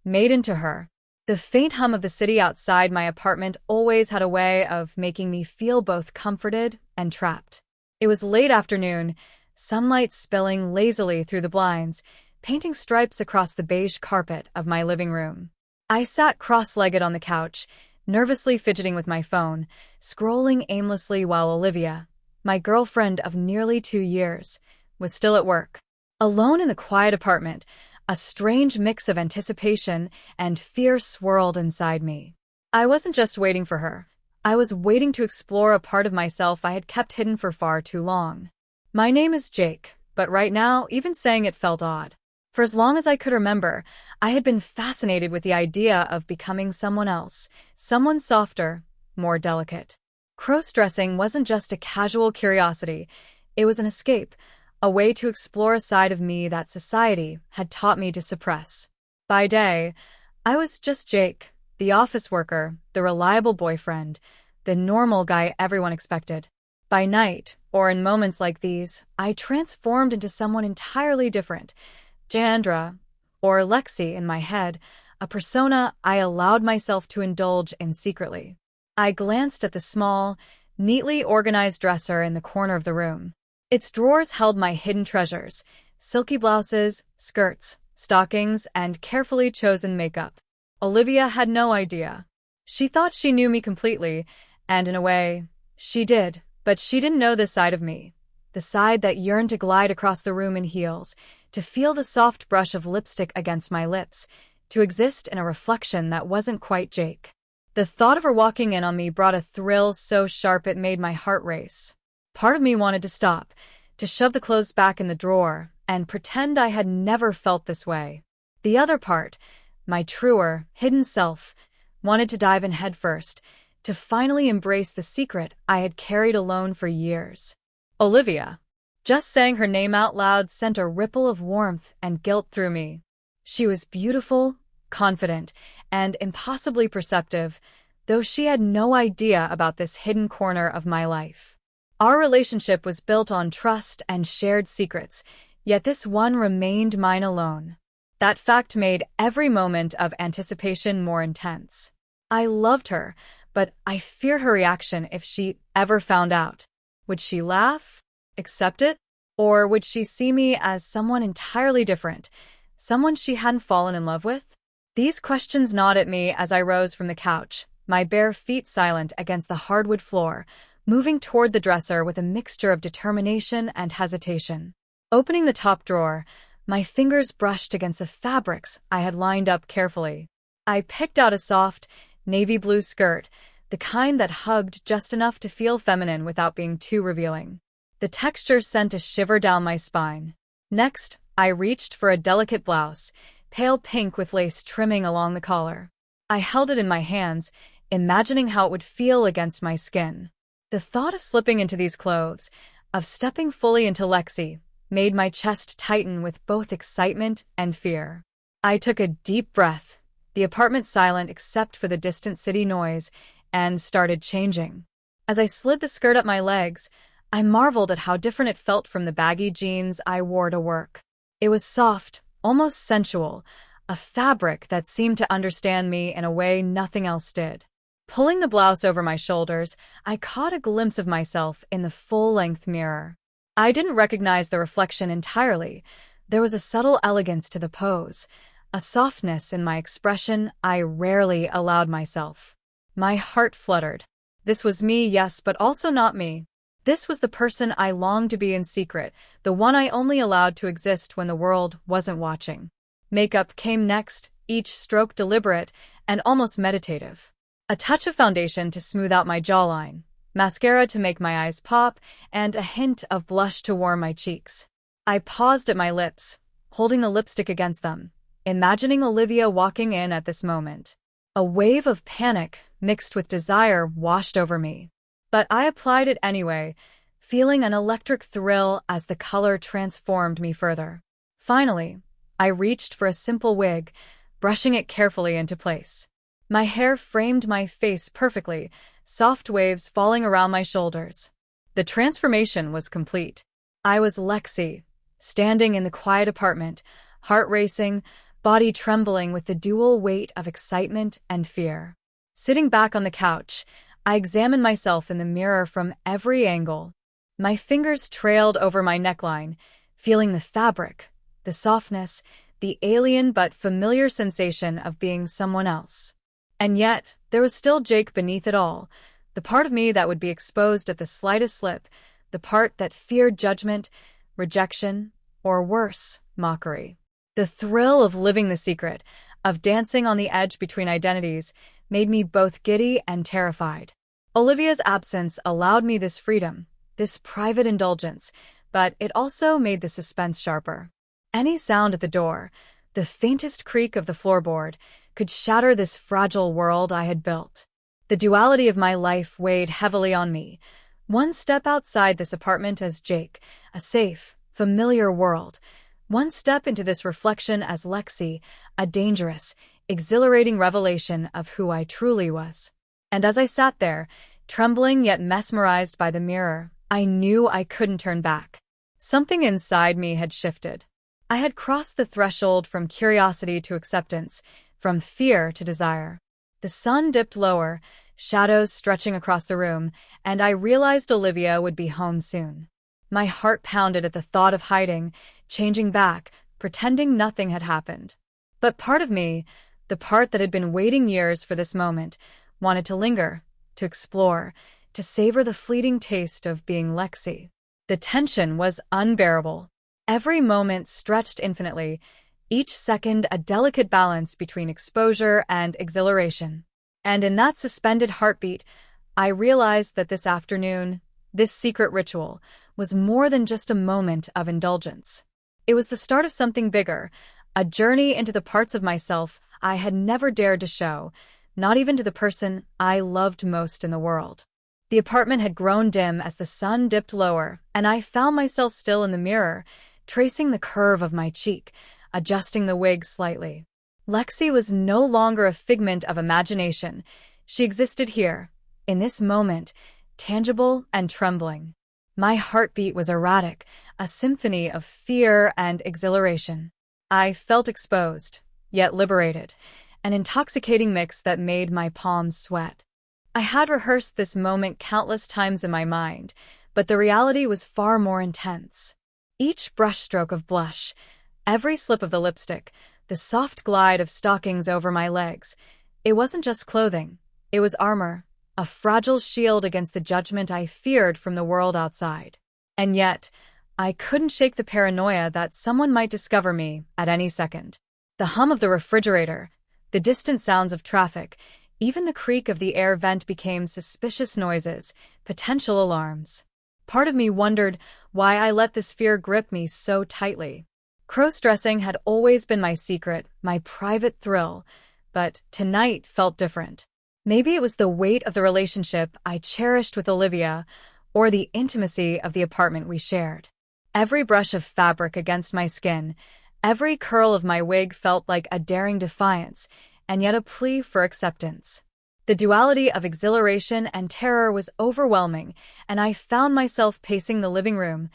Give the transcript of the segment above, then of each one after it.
made into her. The faint hum of the city outside my apartment always had a way of making me feel both comforted and trapped. It was late afternoon, sunlight spilling lazily through the blinds, painting stripes across the beige carpet of my living room. I sat cross-legged on the couch, nervously fidgeting with my phone, scrolling aimlessly while Olivia, my girlfriend of nearly 2 years, was still at work. Alone in the quiet apartment, a strange mix of anticipation and fear swirled inside me. I wasn't just waiting for her. I was waiting to explore a part of myself I had kept hidden for far too long. My name is Jake, but right now, even saying it felt odd. For as long as I could remember, I had been fascinated with the idea of becoming someone else, someone softer, more delicate. Crossdressing wasn't just a casual curiosity, it was an escape, a way to explore a side of me that society had taught me to suppress. By day, I was just Jake, the office worker, the reliable boyfriend, the normal guy everyone expected. By night, or in moments like these, I transformed into someone entirely different, Jandra, or Lexi in my head, a persona I allowed myself to indulge in secretly. I glanced at the small, neatly organized dresser in the corner of the room. Its drawers held my hidden treasures, silky blouses, skirts, stockings, and carefully chosen makeup. Olivia had no idea. She thought she knew me completely, and in a way, she did, but she didn't know this side of me. The side that yearned to glide across the room in heels, to feel the soft brush of lipstick against my lips, to exist in a reflection that wasn't quite Jake. The thought of her walking in on me brought a thrill so sharp it made my heart race. Part of me wanted to stop, to shove the clothes back in the drawer, and pretend I had never felt this way. The other part, my truer, hidden self, wanted to dive in headfirst, to finally embrace the secret I had carried alone for years. Olivia. Just saying her name out loud sent a ripple of warmth and guilt through me. She was beautiful, confident, and impossibly perceptive, though she had no idea about this hidden corner of my life. Our relationship was built on trust and shared secrets, yet this one remained mine alone. That fact made every moment of anticipation more intense. I loved her, but I feared her reaction if she ever found out. Would she laugh? Accept it? Or would she see me as someone entirely different, someone she hadn't fallen in love with? These questions gnawed at me as I rose from the couch, my bare feet silent against the hardwood floor, moving toward the dresser with a mixture of determination and hesitation. Opening the top drawer, my fingers brushed against the fabrics I had lined up carefully. I picked out a soft, navy blue skirt, the kind that hugged just enough to feel feminine without being too revealing. The texture sent a shiver down my spine. Next, I reached for a delicate blouse, pale pink with lace trimming along the collar. I held it in my hands, imagining how it would feel against my skin. The thought of slipping into these clothes, of stepping fully into Lexi, made my chest tighten with both excitement and fear. I took a deep breath, the apartment silent except for the distant city noise, and started changing. As I slid the skirt up my legs, I marveled at how different it felt from the baggy jeans I wore to work. It was soft, almost sensual, a fabric that seemed to understand me in a way nothing else did. Pulling the blouse over my shoulders, I caught a glimpse of myself in the full-length mirror. I didn't recognize the reflection entirely. There was a subtle elegance to the pose, a softness in my expression I rarely allowed myself. My heart fluttered. This was me, yes, but also not me. This was the person I longed to be in secret, the one I only allowed to exist when the world wasn't watching. Makeup came next, each stroke deliberate and almost meditative. A touch of foundation to smooth out my jawline, mascara to make my eyes pop, and a hint of blush to warm my cheeks. I paused at my lips, holding the lipstick against them, imagining Olivia walking in at this moment. A wave of panic, mixed with desire, washed over me. But I applied it anyway, feeling an electric thrill as the color transformed me further. Finally, I reached for a simple wig, brushing it carefully into place. My hair framed my face perfectly, soft waves falling around my shoulders. The transformation was complete. I was Lexi, standing in the quiet apartment, heart racing, body trembling with the dual weight of excitement and fear. Sitting back on the couch, I examined myself in the mirror from every angle. My fingers trailed over my neckline, feeling the fabric, the softness, the alien but familiar sensation of being someone else. And yet, there was still Jake beneath it all, the part of me that would be exposed at the slightest slip, the part that feared judgment, rejection, or worse, mockery. The thrill of living the secret, of dancing on the edge between identities, made me both giddy and terrified. Olivia's absence allowed me this freedom, this private indulgence, but it also made the suspense sharper. Any sound at the door, the faintest creak of the floorboard, could shatter this fragile world I had built. The duality of my life weighed heavily on me. One step outside this apartment as Jake, a safe, familiar world. One step into this reflection as Lexi, a dangerous, exhilarating revelation of who I truly was. And as I sat there, trembling yet mesmerized by the mirror, I knew I couldn't turn back. Something inside me had shifted. I had crossed the threshold from curiosity to acceptance, from fear to desire. The sun dipped lower, shadows stretching across the room, and I realized Olivia would be home soon. My heart pounded at the thought of hiding, changing back, pretending nothing had happened. But part of me, the part that had been waiting years for this moment, wanted to linger, to explore, to savor the fleeting taste of being Lexi. The tension was unbearable. Every moment stretched infinitely, each second a delicate balance between exposure and exhilaration. And in that suspended heartbeat, I realized that this afternoon, this secret ritual, was more than just a moment of indulgence. It was the start of something bigger, a journey into the parts of myself I had never dared to show, not even to the person I loved most in the world. The apartment had grown dim as the sun dipped lower, and I found myself still in the mirror, tracing the curve of my cheek, adjusting the wig slightly. Lexi was no longer a figment of imagination. She existed here, in this moment, tangible and trembling. My heartbeat was erratic, a symphony of fear and exhilaration. I felt exposed, yet liberated, an intoxicating mix that made my palms sweat. I had rehearsed this moment countless times in my mind, but the reality was far more intense. Each brushstroke of blush, every slip of the lipstick, the soft glide of stockings over my legs, it wasn't just clothing, it was armor, a fragile shield against the judgment I feared from the world outside. And yet, I couldn't shake the paranoia that someone might discover me at any second. The hum of the refrigerator, the distant sounds of traffic, even the creak of the air vent became suspicious noises, potential alarms. Part of me wondered why I let this fear grip me so tightly. Crossdressing had always been my secret, my private thrill, but tonight felt different. Maybe it was the weight of the relationship I cherished with Olivia, or the intimacy of the apartment we shared. Every brush of fabric against my skin, every curl of my wig felt like a daring defiance, and yet a plea for acceptance. The duality of exhilaration and terror was overwhelming, and I found myself pacing the living room,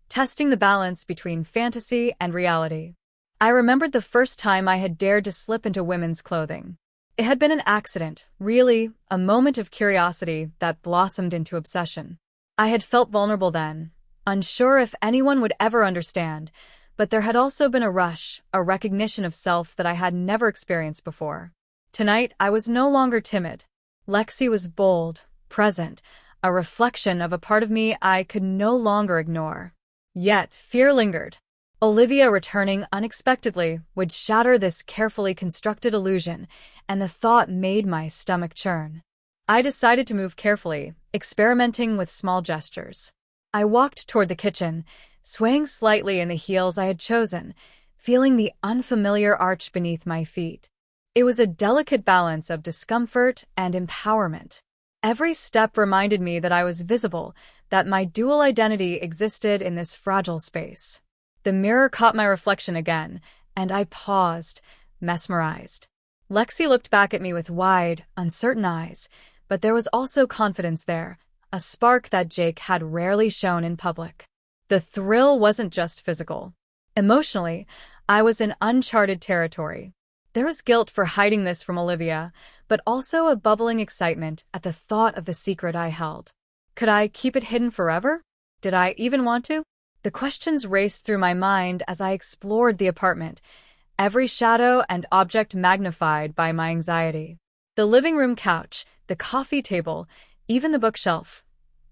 testing the balance between fantasy and reality. I remembered the first time I had dared to slip into women's clothing. It had been an accident, really, a moment of curiosity that blossomed into obsession. I had felt vulnerable then, unsure if anyone would ever understand, but there had also been a rush, a recognition of self that I had never experienced before. Tonight, I was no longer timid. Lexi was bold, present, a reflection of a part of me I could no longer ignore. Yet, fear lingered. Olivia returning unexpectedly would shatter this carefully constructed illusion, and the thought made my stomach churn. I decided to move carefully, experimenting with small gestures. I walked toward the kitchen, swaying slightly in the heels I had chosen, feeling the unfamiliar arch beneath my feet. It was a delicate balance of discomfort and empowerment. Every step reminded me that I was visible, that my dual identity existed in this fragile space. The mirror caught my reflection again, and I paused, mesmerized. Lexi looked back at me with wide, uncertain eyes, but there was also confidence there, a spark that Jake had rarely shown in public. The thrill wasn't just physical. Emotionally, I was in uncharted territory. There was guilt for hiding this from Olivia, but also a bubbling excitement at the thought of the secret I held. Could I keep it hidden forever? Did I even want to? The questions raced through my mind as I explored the apartment, every shadow and object magnified by my anxiety. The living room couch, the coffee table, even the bookshelf,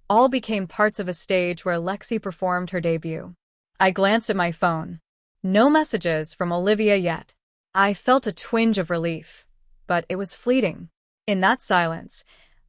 all became parts of a stage where Lexi performed her debut. I glanced at my phone. No messages from Olivia yet. I felt a twinge of relief, but it was fleeting. In that silence,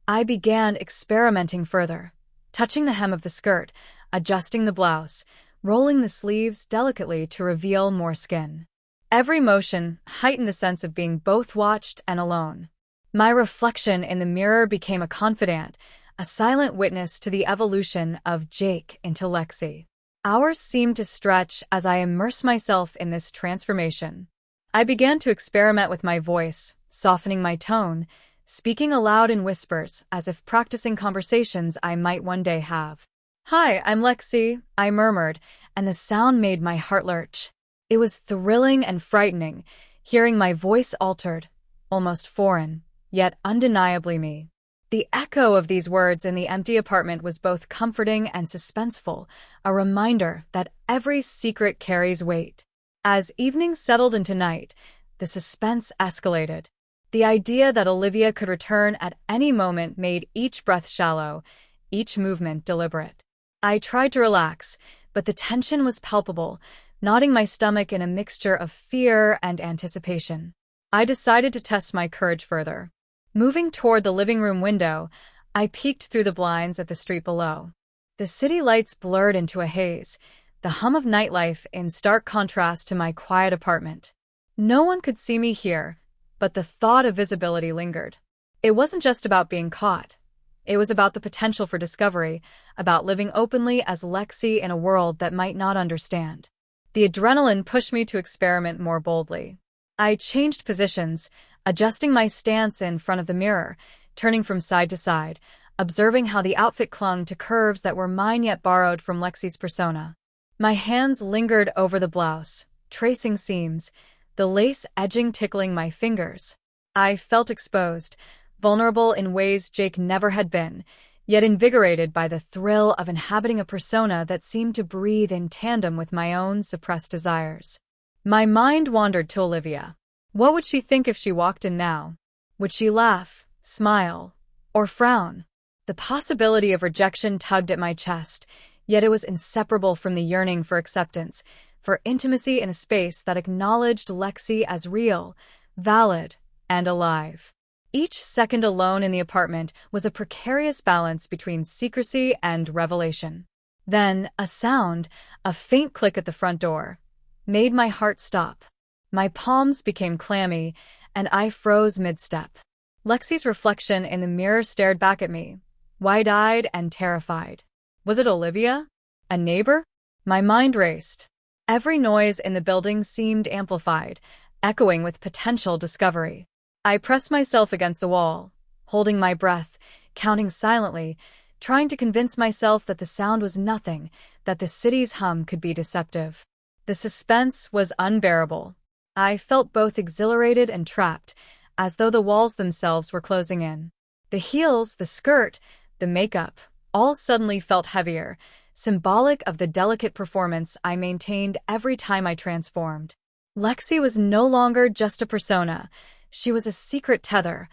I began experimenting further, touching the hem of the skirt, adjusting the blouse, rolling the sleeves delicately to reveal more skin. Every motion heightened the sense of being both watched and alone. My reflection in the mirror became a confidant, a silent witness to the evolution of Jake into Lexi. Hours seemed to stretch as I immersed myself in this transformation. I began to experiment with my voice, softening my tone, speaking aloud in whispers as if practicing conversations I might one day have. "Hi, I'm Lexi," I murmured, and the sound made my heart lurch. It was thrilling and frightening, hearing my voice altered, almost foreign, yet undeniably me. The echo of these words in the empty apartment was both comforting and suspenseful, a reminder that every secret carries weight. As evening settled into night, the suspense escalated. The idea that Olivia could return at any moment made each breath shallow, each movement deliberate. I tried to relax, but the tension was palpable, knotting my stomach in a mixture of fear and anticipation. I decided to test my courage further. Moving toward the living room window, I peeked through the blinds at the street below. The city lights blurred into a haze, the hum of nightlife in stark contrast to my quiet apartment. No one could see me here, but the thought of visibility lingered. It wasn't just about being caught. It was about the potential for discovery, about living openly as Lexi in a world that might not understand. The adrenaline pushed me to experiment more boldly. I changed positions, adjusting my stance in front of the mirror, turning from side to side, observing how the outfit clung to curves that were mine yet borrowed from Lexi's persona. My hands lingered over the blouse, tracing seams, the lace edging tickling my fingers. I felt exposed, vulnerable in ways Jake never had been, yet invigorated by the thrill of inhabiting a persona that seemed to breathe in tandem with my own suppressed desires. My mind wandered to Olivia. What would she think if she walked in now? Would she laugh, smile, or frown? The possibility of rejection tugged at my chest, yet it was inseparable from the yearning for acceptance, for intimacy in a space that acknowledged Lexi as real, valid, and alive. Each second alone in the apartment was a precarious balance between secrecy and revelation. Then, a sound, a faint click at the front door, made my heart stop. My palms became clammy, and I froze mid-step. Lexi's reflection in the mirror stared back at me, wide-eyed and terrified. Was it Olivia? A neighbor? My mind raced. Every noise in the building seemed amplified, echoing with potential discovery. I pressed myself against the wall, holding my breath, counting silently, trying to convince myself that the sound was nothing, that the city's hum could be deceptive. The suspense was unbearable. I felt both exhilarated and trapped, as though the walls themselves were closing in. The heels, the skirt, the makeup, all suddenly felt heavier, symbolic of the delicate performance I maintained every time I transformed. Lexi was no longer just a persona. She was a secret tether,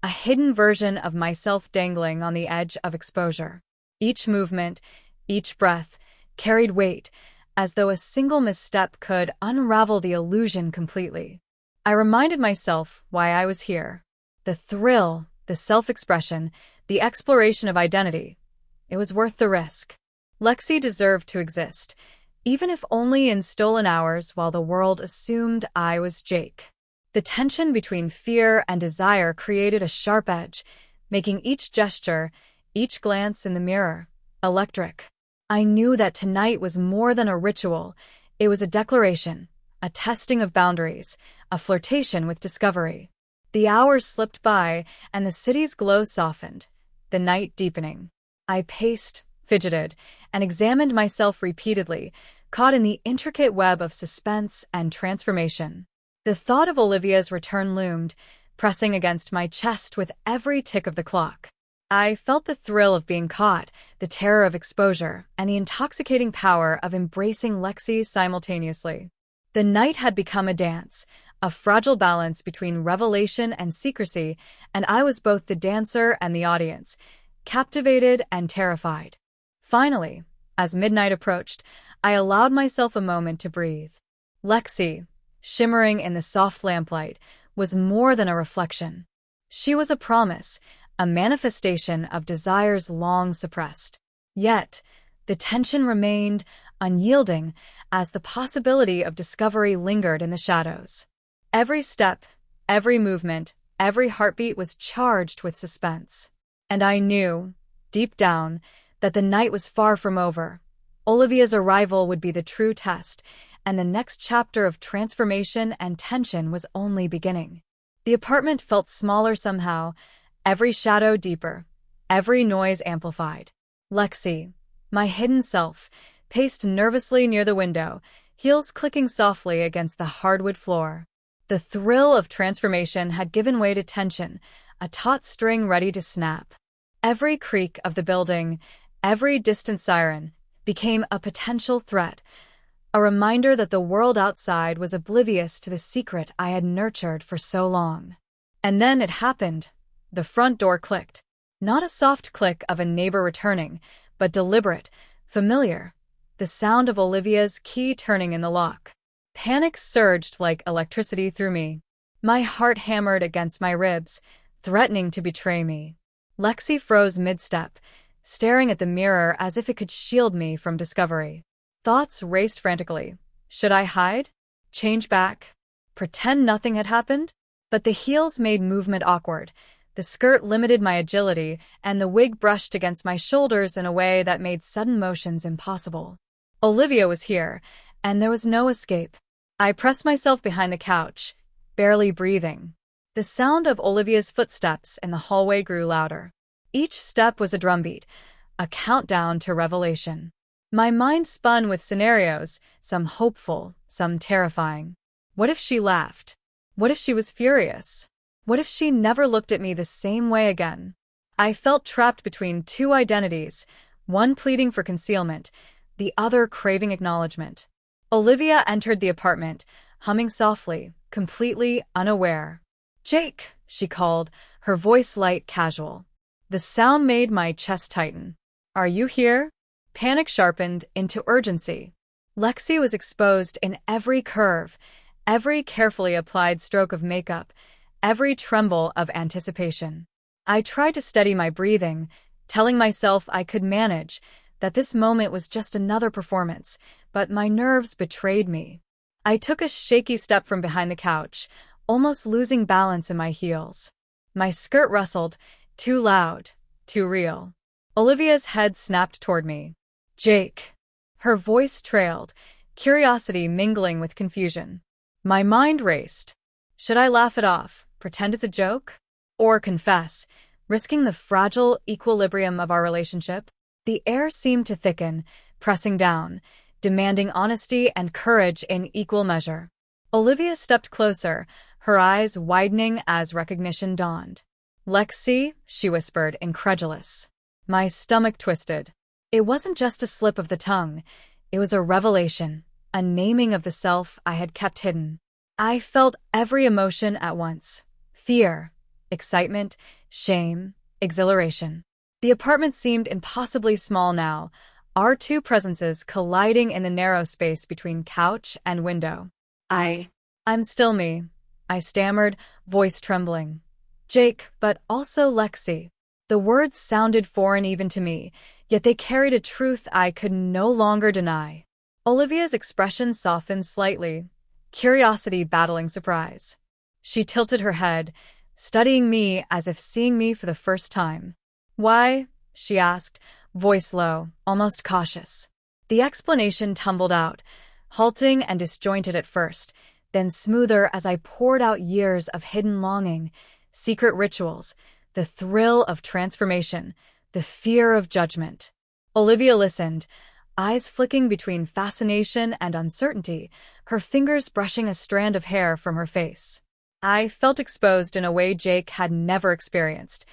a hidden version of myself dangling on the edge of exposure. Each movement, each breath, carried weight, as though a single misstep could unravel the illusion completely. I reminded myself why I was here. The thrill, the self-expression, the exploration of identity. It was worth the risk. Lexi deserved to exist, even if only in stolen hours while the world assumed I was Jake. The tension between fear and desire created a sharp edge, making each gesture, each glance in the mirror, electric. I knew that tonight was more than a ritual. It was a declaration, a testing of boundaries, a flirtation with discovery. The hours slipped by, and the city's glow softened, the night deepening. I paced, fidgeted, and examined myself repeatedly, caught in the intricate web of suspense and transformation. The thought of Olivia's return loomed, pressing against my chest with every tick of the clock. I felt the thrill of being caught, the terror of exposure, and the intoxicating power of embracing Lexi simultaneously. The night had become a dance, a fragile balance between revelation and secrecy, and I was both the dancer and the audience, captivated and terrified. Finally, as midnight approached, I allowed myself a moment to breathe. Lexi, shimmering in the soft lamplight, was more than a reflection. She was a promise, a manifestation of desires long suppressed. Yet, the tension remained unyielding as the possibility of discovery lingered in the shadows. Every step, every movement, every heartbeat was charged with suspense. And I knew, deep down, that the night was far from over. Olivia's arrival would be the true test, and the next chapter of transformation and tension was only beginning. The apartment felt smaller somehow, every shadow deeper, every noise amplified. Lexi, my hidden self, paced nervously near the window, heels clicking softly against the hardwood floor. The thrill of transformation had given way to tension, a taut string ready to snap. Every creak of the building, every distant siren, became a potential threat, a reminder that the world outside was oblivious to the secret I had nurtured for so long. And then it happened. The front door clicked. Not a soft click of a neighbor returning, but deliberate, familiar, the sound of Olivia's key turning in the lock. Panic surged like electricity through me. My heart hammered against my ribs, threatening to betray me. Lexi froze mid-step, staring at the mirror as if it could shield me from discovery. Thoughts raced frantically. Should I hide? Change back? Pretend nothing had happened? But the heels made movement awkward. The skirt limited my agility, and the wig brushed against my shoulders in a way that made sudden motions impossible. Olivia was here, and there was no escape. I pressed myself behind the couch, barely breathing. The sound of Olivia's footsteps in the hallway grew louder. Each step was a drumbeat, a countdown to revelation. My mind spun with scenarios, some hopeful, some terrifying. What if she laughed? What if she was furious? What if she never looked at me the same way again? I felt trapped between two identities, one pleading for concealment, the other craving acknowledgement. Olivia entered the apartment, humming softly, completely unaware. "Jake," she called, her voice light, casual. The sound made my chest tighten. "Are you here?" Panic sharpened into urgency. Lexi was exposed in every curve, every carefully applied stroke of makeup, every tremble of anticipation. I tried to steady my breathing, telling myself I could manage, that this moment was just another performance, but my nerves betrayed me. I took a shaky step from behind the couch, almost losing balance in my heels. My skirt rustled, too loud, too real. Olivia's head snapped toward me. "Jake." Her voice trailed, curiosity mingling with confusion. My mind raced. Should I laugh it off, pretend it's a joke? Or confess, risking the fragile equilibrium of our relationship? The air seemed to thicken, pressing down, demanding honesty and courage in equal measure. Olivia stepped closer, her eyes widening as recognition dawned. "Lexi," she whispered, incredulous. My stomach twisted. It wasn't just a slip of the tongue. It was a revelation, a naming of the self I had kept hidden. I felt every emotion at once. Fear, excitement, shame, exhilaration. The apartment seemed impossibly small now, our two presences colliding in the narrow space between couch and window. I'm still me," I stammered, voice trembling. "Jake, but also Lexi." The words sounded foreign even to me, yet they carried a truth I could no longer deny. Olivia's expression softened slightly, curiosity battling surprise. She tilted her head, studying me as if seeing me for the first time. "Why?" she asked, voice low, almost cautious. The explanation tumbled out, halting and disjointed at first, then smoother as I poured out years of hidden longing, secret rituals, the thrill of transformation, the fear of judgment. Olivia listened, eyes flicking between fascination and uncertainty, her fingers brushing a strand of hair from her face. I felt exposed in a way Jake had never experienced,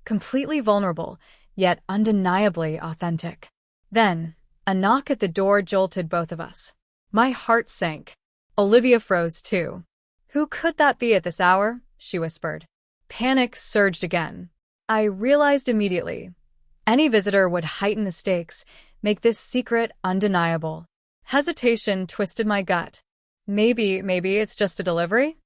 completely vulnerable, yet undeniably authentic. Then, a knock at the door jolted both of us. My heart sank. Olivia froze too. "Who could that be at this hour?" she whispered. Panic surged again. I realized immediately. Any visitor would heighten the stakes, make this secret undeniable. Hesitation twisted my gut. Maybe it's just a delivery?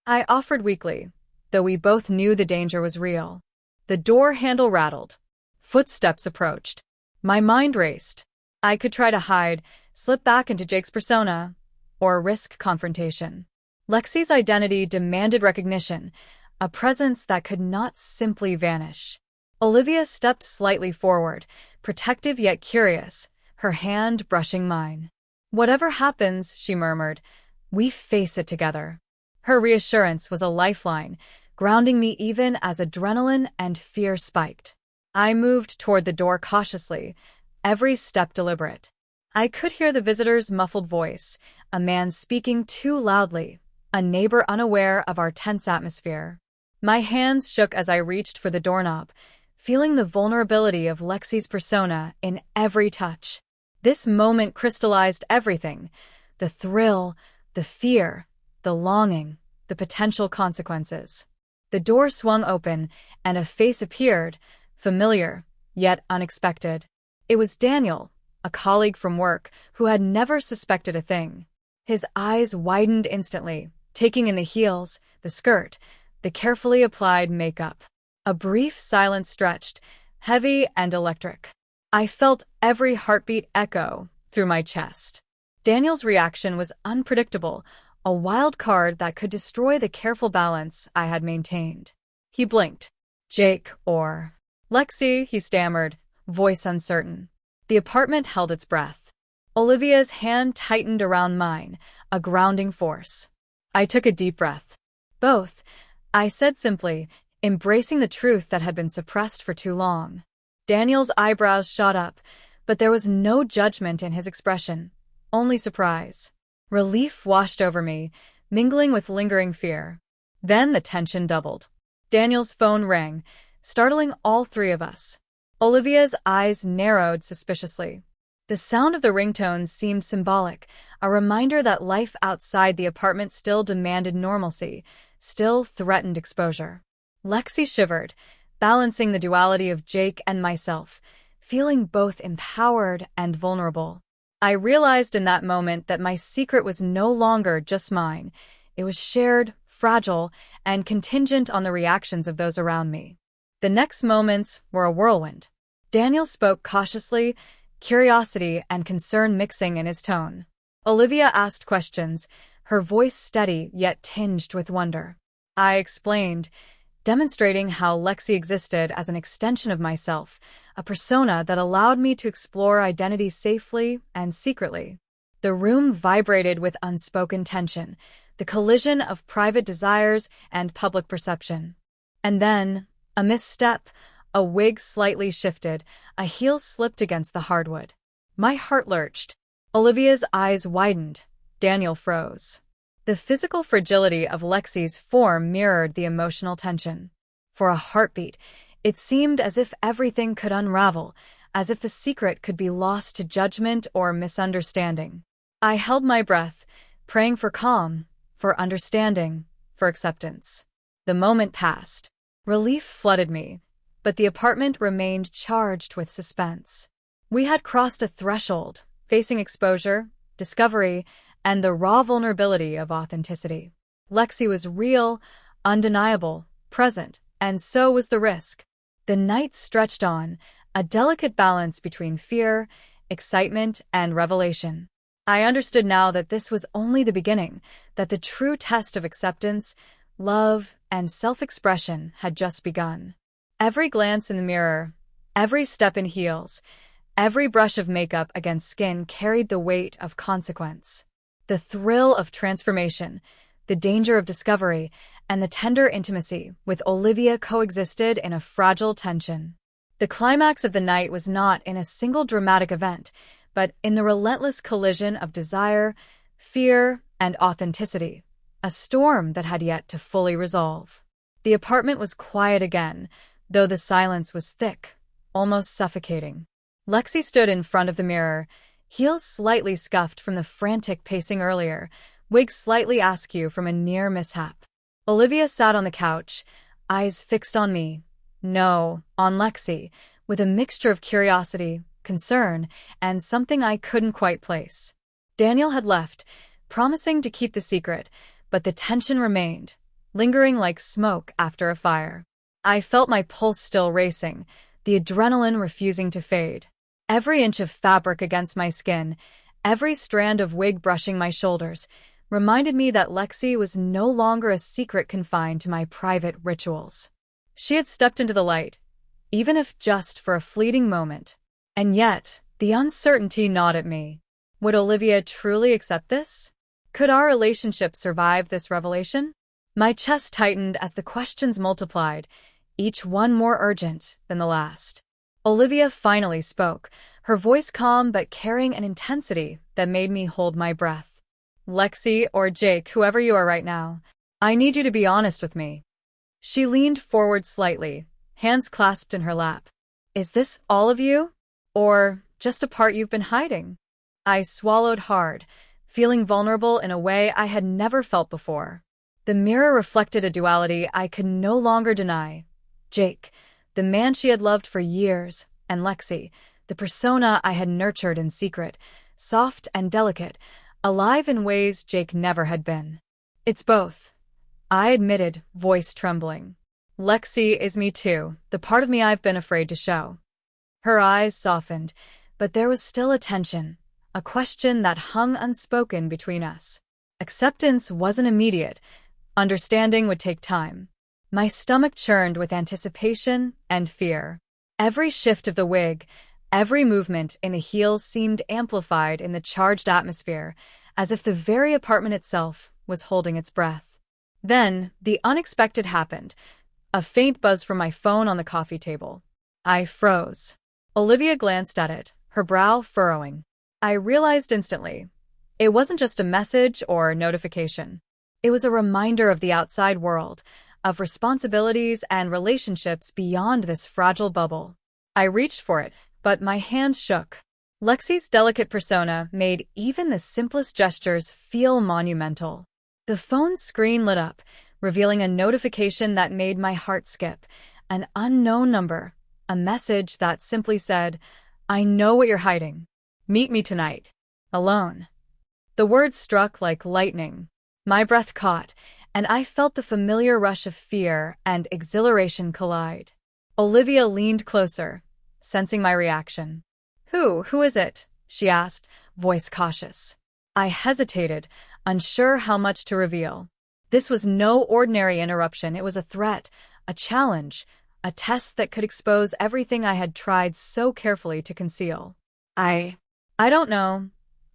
I offered weakly, though we both knew the danger was real. The door handle rattled. Footsteps approached. My mind raced. I could try to hide, slip back into Jake's persona, or risk confrontation. Lexi's identity demanded recognition, a presence that could not simply vanish. Olivia stepped slightly forward, protective yet curious, her hand brushing mine. "Whatever happens," she murmured, "we face it together." Her reassurance was a lifeline, grounding me even as adrenaline and fear spiked. I moved toward the door cautiously, every step deliberate. I could hear the visitor's muffled voice, a man speaking too loudly, a neighbor unaware of our tense atmosphere. My hands shook as I reached for the doorknob, feeling the vulnerability of Lexi's persona in every touch. This moment crystallized everything: the thrill, the fear, the longing, the potential consequences. The door swung open, and a face appeared, familiar, yet unexpected. It was Daniel, a colleague from work who had never suspected a thing. His eyes widened instantly, taking in the heels, the skirt, the carefully applied makeup. A brief silence stretched, heavy and electric. I felt every heartbeat echo through my chest. Daniel's reaction was unpredictable, a wild card that could destroy the careful balance I had maintained. He blinked. "Jake or Lexi," he stammered, voice uncertain. The apartment held its breath. Olivia's hand tightened around mine, a grounding force. I took a deep breath. "Both," I said simply, embracing the truth that had been suppressed for too long. Daniel's eyebrows shot up, but there was no judgment in his expression, only surprise. Relief washed over me, mingling with lingering fear. Then the tension doubled. Daniel's phone rang, startling all three of us. Olivia's eyes narrowed suspiciously. The sound of the ringtone seemed symbolic, a reminder that life outside the apartment still demanded normalcy, still threatened exposure. Lexi shivered, balancing the duality of Jake and myself, feeling both empowered and vulnerable. I realized in that moment that my secret was no longer just mine. It was shared, fragile, and contingent on the reactions of those around me. The next moments were a whirlwind. Daniel spoke cautiously, curiosity and concern mixing in his tone. Olivia asked questions, her voice steady yet tinged with wonder. I explained, demonstrating how Lexi existed as an extension of myself, a persona that allowed me to explore identity safely and secretly. The room vibrated with unspoken tension, the collision of private desires and public perception. And then, a misstep, a wig slightly shifted, a heel slipped against the hardwood. My heart lurched. Olivia's eyes widened. Daniel froze. The physical fragility of Lexi's form mirrored the emotional tension. For a heartbeat, it seemed as if everything could unravel, as if the secret could be lost to judgment or misunderstanding. I held my breath, praying for calm, for understanding, for acceptance. The moment passed. Relief flooded me, but the apartment remained charged with suspense. We had crossed a threshold, facing exposure, discovery, and the raw vulnerability of authenticity. Lexi was real, undeniable, present, and so was the risk. The night stretched on, a delicate balance between fear, excitement, and revelation. I understood now that this was only the beginning, that the true test of acceptance, love, and self-expression had just begun. Every glance in the mirror, every step in heels, every brush of makeup against skin carried the weight of consequence. The thrill of transformation, the danger of discovery, and the tender intimacy with Olivia coexisted in a fragile tension. The climax of the night was not in a single dramatic event, but in the relentless collision of desire, fear, and authenticity, a storm that had yet to fully resolve. The apartment was quiet again, though the silence was thick, almost suffocating. Lexi stood in front of the mirror, heels slightly scuffed from the frantic pacing earlier, wig slightly askew from a near mishap. Olivia sat on the couch, eyes fixed on me, no, on Lexi, with a mixture of curiosity, concern, and something I couldn't quite place. Daniel had left, promising to keep the secret, but the tension remained, lingering like smoke after a fire. I felt my pulse still racing, the adrenaline refusing to fade. Every inch of fabric against my skin, every strand of wig brushing my shoulders, reminded me that Lexi was no longer a secret confined to my private rituals. She had stepped into the light, even if just for a fleeting moment. And yet, the uncertainty gnawed at me. Would Olivia truly accept this? Could our relationship survive this revelation? My chest tightened as the questions multiplied, each one more urgent than the last. Olivia finally spoke, her voice calm but carrying an intensity that made me hold my breath. Lexi or Jake, whoever you are right now, I need you to be honest with me. She leaned forward slightly, hands clasped in her lap. Is this all of you? Or just a part you've been hiding? I swallowed hard, feeling vulnerable in a way I had never felt before. The mirror reflected a duality I could no longer deny. Jake, the man she had loved for years, and Lexi, the persona I had nurtured in secret, soft and delicate, alive in ways Jake never had been. It's both, I admitted, voice trembling. Lexi is me too, the part of me I've been afraid to show. Her eyes softened, but there was still a tension, a question that hung unspoken between us. Acceptance wasn't immediate. Understanding would take time. My stomach churned with anticipation and fear. Every shift of the wig, every movement in the heels seemed amplified in the charged atmosphere, as if the very apartment itself was holding its breath. Then, the unexpected happened. A faint buzz from my phone on the coffee table. I froze. Olivia glanced at it, her brow furrowing. I realized instantly. It wasn't just a message or notification. It was a reminder of the outside world, of responsibilities and relationships beyond this fragile bubble. I reached for it, but my hands shook. Lexi's delicate persona made even the simplest gestures feel monumental. The phone's screen lit up, revealing a notification that made my heart skip. An unknown number, a message that simply said, "I know what you're hiding. Meet me tonight. Alone." The words struck like lightning. My breath caught, and I felt the familiar rush of fear and exhilaration collide. Olivia leaned closer, sensing my reaction. Who is it?" she asked, voice cautious. I hesitated, unsure how much to reveal. This was no ordinary interruption. It was a threat, a challenge, a test that could expose everything I had tried so carefully to conceal. I don't know,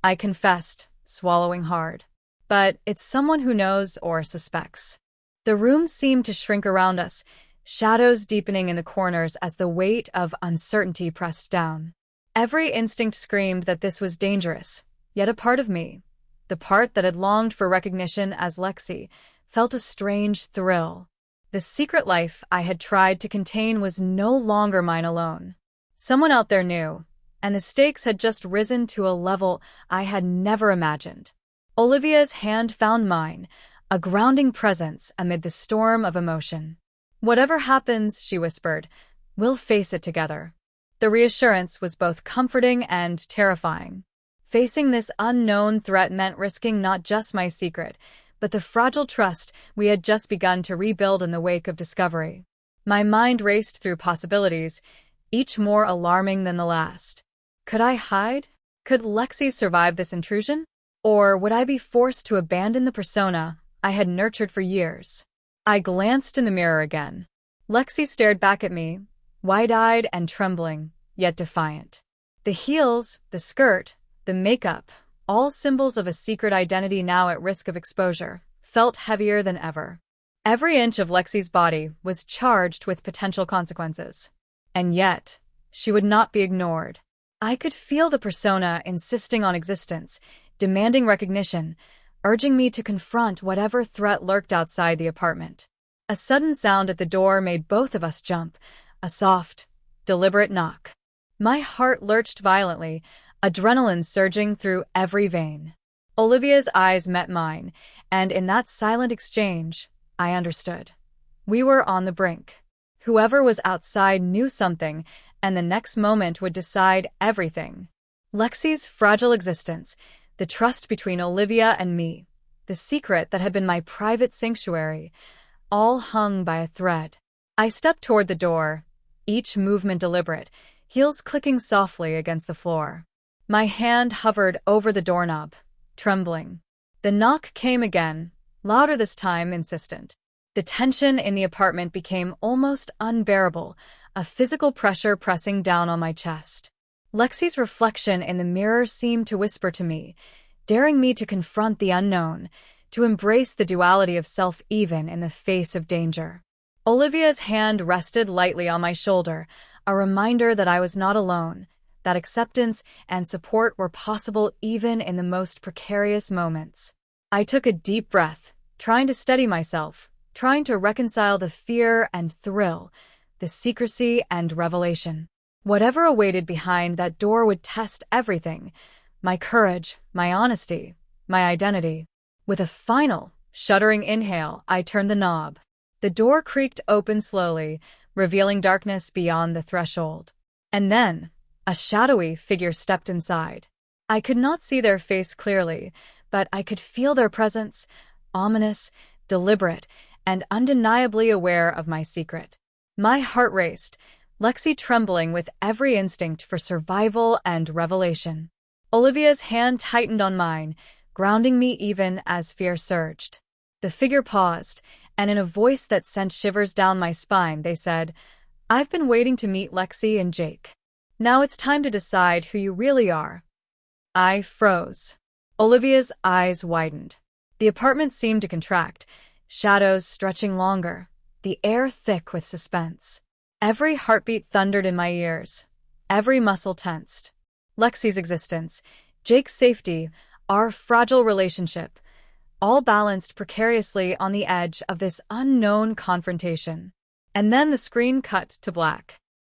I confessed, swallowing hard. But it's someone who knows or suspects. The room seemed to shrink around us, shadows deepening in the corners as the weight of uncertainty pressed down. Every instinct screamed that this was dangerous, yet a part of me, the part that had longed for recognition as Lexi, felt a strange thrill. The secret life I had tried to contain was no longer mine alone. Someone out there knew, and the stakes had just risen to a level I had never imagined. Olivia's hand found mine, a grounding presence amid the storm of emotion. "Whatever happens," she whispered, "we'll face it together." The reassurance was both comforting and terrifying. Facing this unknown threat meant risking not just my secret, but the fragile trust we had just begun to rebuild in the wake of discovery. My mind raced through possibilities, each more alarming than the last. Could I hide? Could Lexi survive this intrusion? Or would I be forced to abandon the persona I had nurtured for years? I glanced in the mirror again. Lexi stared back at me, wide-eyed and trembling, yet defiant. The heels, the skirt, the makeup, all symbols of a secret identity now at risk of exposure, felt heavier than ever. Every inch of Lexi's body was charged with potential consequences. And yet, she would not be ignored. I could feel the persona insisting on existence, demanding recognition, urging me to confront whatever threat lurked outside the apartment. A sudden sound at the door made both of us jump, a soft, deliberate knock. My heart lurched violently, adrenaline surging through every vein. Olivia's eyes met mine, and in that silent exchange, I understood. We were on the brink. Whoever was outside knew something, and the next moment would decide everything. Lexi's fragile existence, the trust between Olivia and me, the secret that had been my private sanctuary, all hung by a thread. I stepped toward the door, each movement deliberate, heels clicking softly against the floor. My hand hovered over the doorknob, trembling. The knock came again, louder this time, insistent. The tension in the apartment became almost unbearable, a physical pressure pressing down on my chest. Lexi's reflection in the mirror seemed to whisper to me, daring me to confront the unknown, to embrace the duality of self even in the face of danger. Olivia's hand rested lightly on my shoulder, a reminder that I was not alone, that acceptance and support were possible even in the most precarious moments. I took a deep breath, trying to steady myself, trying to reconcile the fear and thrill, the secrecy and revelation. Whatever awaited behind that door would test everything: my courage, my honesty, my identity. With a final, shuddering inhale, I turned the knob. The door creaked open slowly, revealing darkness beyond the threshold. And then, a shadowy figure stepped inside. I could not see their face clearly, but I could feel their presence, ominous, deliberate, and undeniably aware of my secret. My heart raced, Lexi trembling with every instinct for survival and revelation. Olivia's hand tightened on mine, grounding me even as fear surged. The figure paused, and in a voice that sent shivers down my spine, they said, "I've been waiting to meet Lexi and Jake. Now it's time to decide who you really are." I froze. Olivia's eyes widened. The apartment seemed to contract, shadows stretching longer, the air thick with suspense. Every heartbeat thundered in my ears, every muscle tensed. Lexi's existence, Jake's safety, our fragile relationship, all balanced precariously on the edge of this unknown confrontation. And then the screen cut to black.